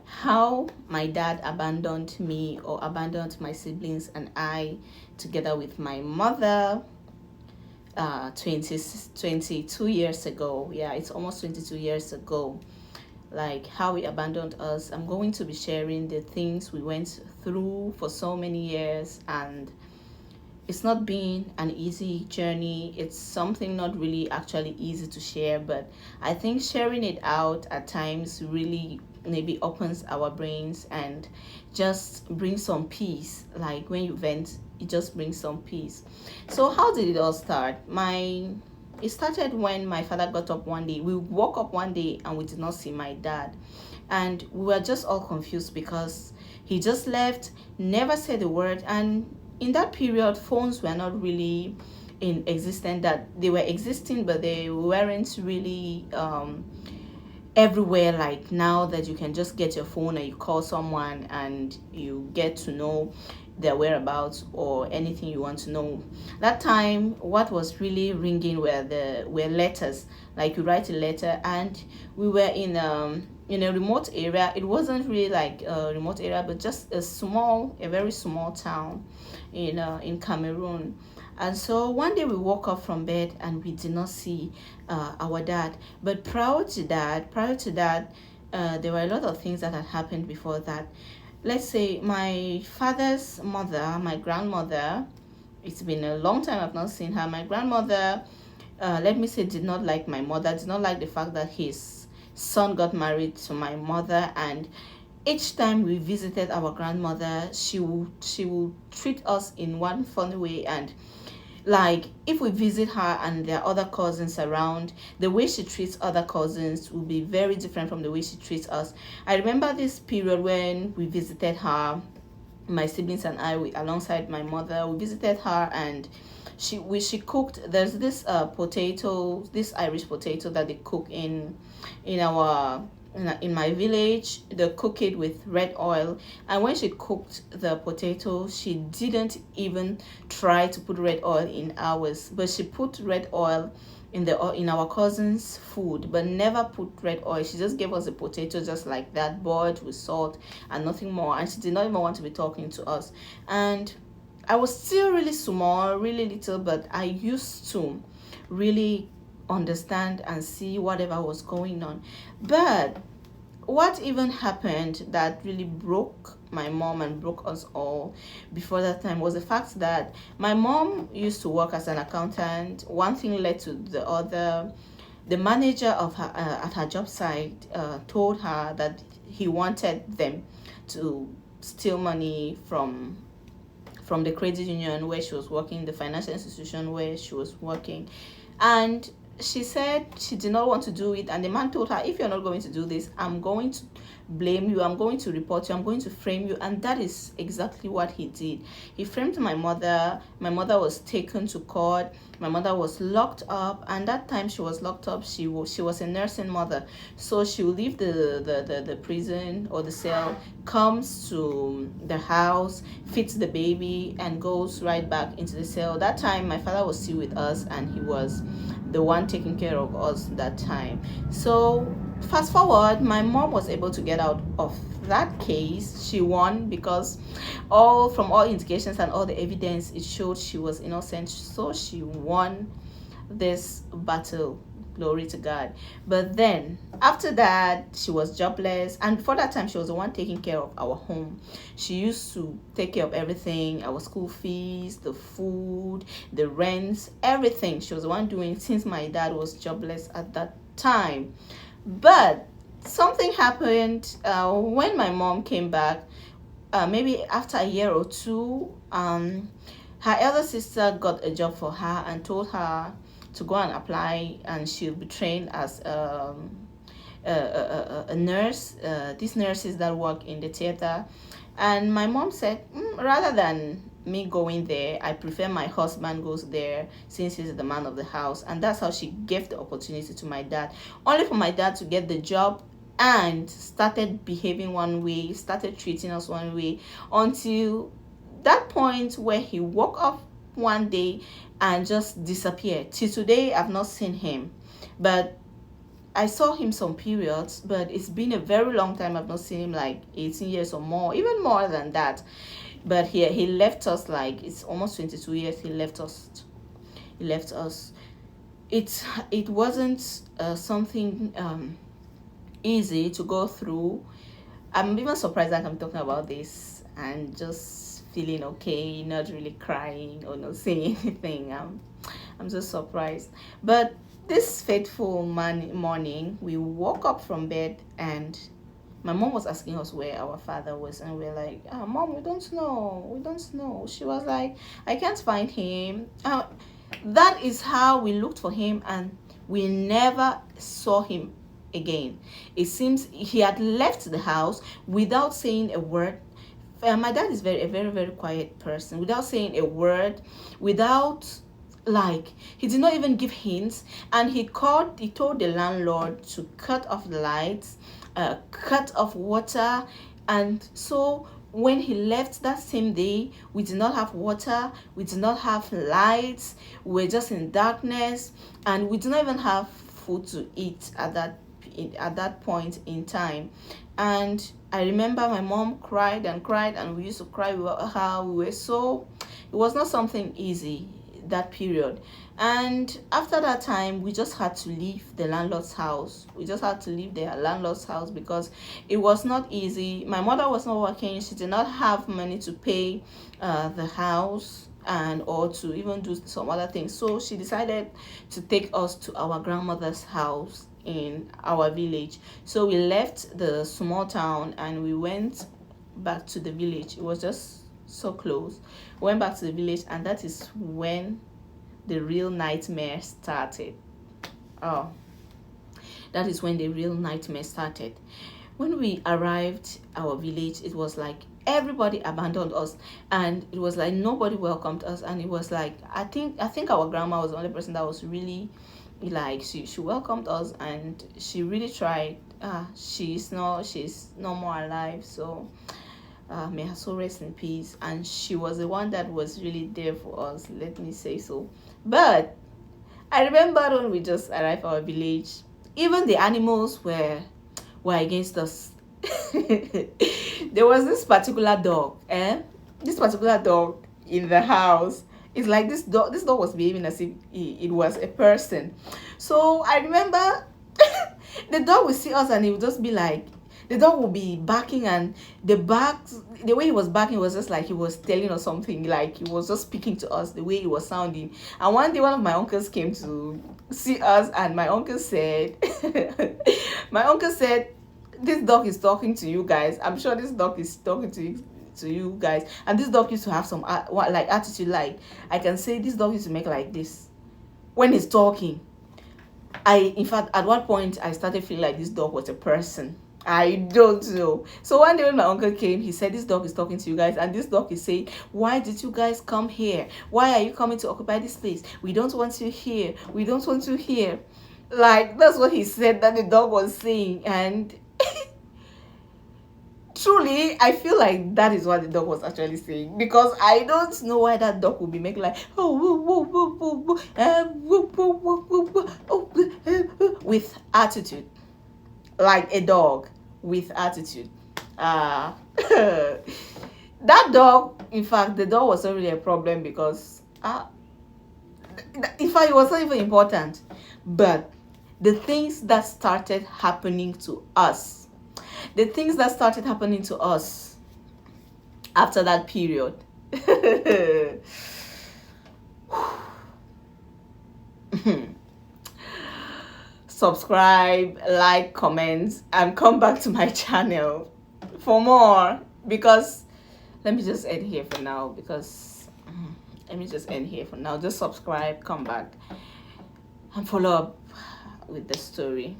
how my dad abandoned me or abandoned my siblings and I together with my mother 22 years ago. Yeah, it's almost 22 years ago. Like how he abandoned us. I'm going to be sharing the things we went through for so many years, and it's not been an easy journey. It's something not really actually easy to share, but I think sharing it out at times really maybe opens our brains and just brings some peace. Like when you vent, it just brings some peace. So how did it all start? My It started when my father got up one day. We woke up one day and we did not see my dad, and we were just all confused because he just left, never said a word. And in that period, phones were not really in existence. That they were existing, but they weren't really everywhere like now, that you can just get your phone and you call someone and you get to know their whereabouts or anything you want to know. That time, what was really ringing were letters. Like you write a letter, and we were in a remote area. It wasn't really like a remote area, but just a very small town in Cameroon. And so one day we woke up from bed and we did not see our dad. But prior to that, there were a lot of things that had happened before that. Let's say my father's mother, my grandmother, it's been a long time I've not seen her. My grandmother, let me say, did not like my mother, did not like the fact that his son got married to my mother. And each time we visited our grandmother, she will treat us in one funny way. And like if we visit her and there are other cousins around, the way she treats other cousins will be very different from the way she treats us. I remember this period when we visited her, my siblings and I, alongside my mother, we visited her, and she cooked. There's this potato, this Irish potato that they cook in our in my village. They cook it with red oil, and when she cooked the potato, she didn't even try to put red oil in ours, but she put red oil in our cousin's food, but never put red oil. She just gave us a potato just like that, boiled with salt and nothing more, and she did not even want to be talking to us. And I was still really small, really little, but I used to really understand and see whatever was going on. But what even happened that really broke my mom and broke us all before that time was the fact that my mom used to work as an accountant. One thing led to the other. The manager of her at her job site told her that he wanted them to steal money from the credit union where she was working, the financial institution where she was working. And she said she did not want to do it. And the man told her, if you're not going to do this, I'm going to blame you, I'm going to report you, I'm going to frame you. And that is exactly what he did. He framed my mother. My mother was taken to court. My mother was locked up, and that time she was locked up, she was a nursing mother. So she will leave the prison or the cell, comes to the house, feeds the baby, and goes right back into the cell. That time my father was still with us, and he was the one taking care of us that time. So fast forward, my mom was able to get out of that case. She won because all indications and all the evidence, it showed she was innocent. So she won this battle. Glory to God. But then after that, she was jobless, and for that time she was the one taking care of our home. She used to take care of everything, our school fees, the food, the rents, everything. She was the one doing, since my dad was jobless at that time. But something happened when my mom came back, maybe after a year or two. Her elder sister got a job for her and told her to go and apply, and she'll be trained as a nurse. These nurses that work in the theater. And my mom said, rather than me going there, I prefer my husband goes there since he's the man of the house. And that's how she gave the opportunity to my dad, only for my dad to get the job and started behaving one way, started treating us one way, until that point where he woke up one day and just disappeared. Till today, I've not seen him. But I saw him some periods, but it's been a very long time. I've not seen him, like 18 years or more, even more than that. But he left us, like it's almost 22 years he left us. He left us. It wasn't something easy to go through. I'm even surprised that I'm talking about this and just feeling okay, not really crying or not saying anything. I'm just surprised. But this fateful morning, we woke up from bed and my mom was asking us where our father was, and we're like, Mom, we don't know. We don't know. She was like, I can't find him. That is how we looked for him, and we never saw him again. It seems he had left the house without saying a word. My dad is a very, very quiet person. Without saying a word, without, like, he did not even give hints. And he told the landlord to cut off the lights, cut off water. And so when he left that same day, we did not have water, we did not have lights, we were just in darkness, and we did not even have food to eat at that point in time. And I remember my mom cried and cried, and we used to cry with her. It was not something easy, that period. And after that time, we just had to leave the landlord's house. We just had to leave the landlord's house because it was not easy. My mother was not working. She did not have money to pay the house and or to even do some other things. So she decided to take us to our grandmother's house in our village. So we left the small town and we went back to the village. It was just so close. We went back to the village, and that is when the real nightmare started. Oh, that is when the real nightmare started. When we arrived our village, it was like everybody abandoned us, and it was like nobody welcomed us. And it was like I think our grandma was the only person that was really, like, she welcomed us, and she really tried. She's no more alive, so may her soul rest in peace. And she was the one that was really there for us, let me say so. But I remember when we just arrived our village, even the animals were against us. There was this particular dog, this particular dog in the house. It's like this dog was behaving as if it was a person. So I remember the dog would see us and he would just be like, the dog would be barking, and the way he was barking was just like he was telling us something, like he was just speaking to us the way he was sounding. And one day one of my uncles came to see us, and my uncle said this dog is talking to you guys. I'm sure this dog is talking to you guys. And this dog used to have some like attitude, like I can say this dog used to make like this when he's talking. In fact, at one point I started feeling like this dog was a person. I don't know. So one day when my uncle came, he said, this dog is talking to you guys, and this dog is saying, why did you guys come here? Why are you coming to occupy this place? We don't want you here. We don't want you here. Like, that's what he said that the dog was saying. And truly, I feel like that is what the dog was actually saying, because I don't know why that dog would be making like with attitude, like a dog with attitude. That dog, in fact, the dog was not really a problem, because in fact it was not even important. But the things that started happening to us, after that period. Subscribe, like, comment, and come back to my channel for more, because let me just end here for now, just subscribe, come back, and follow up with the story.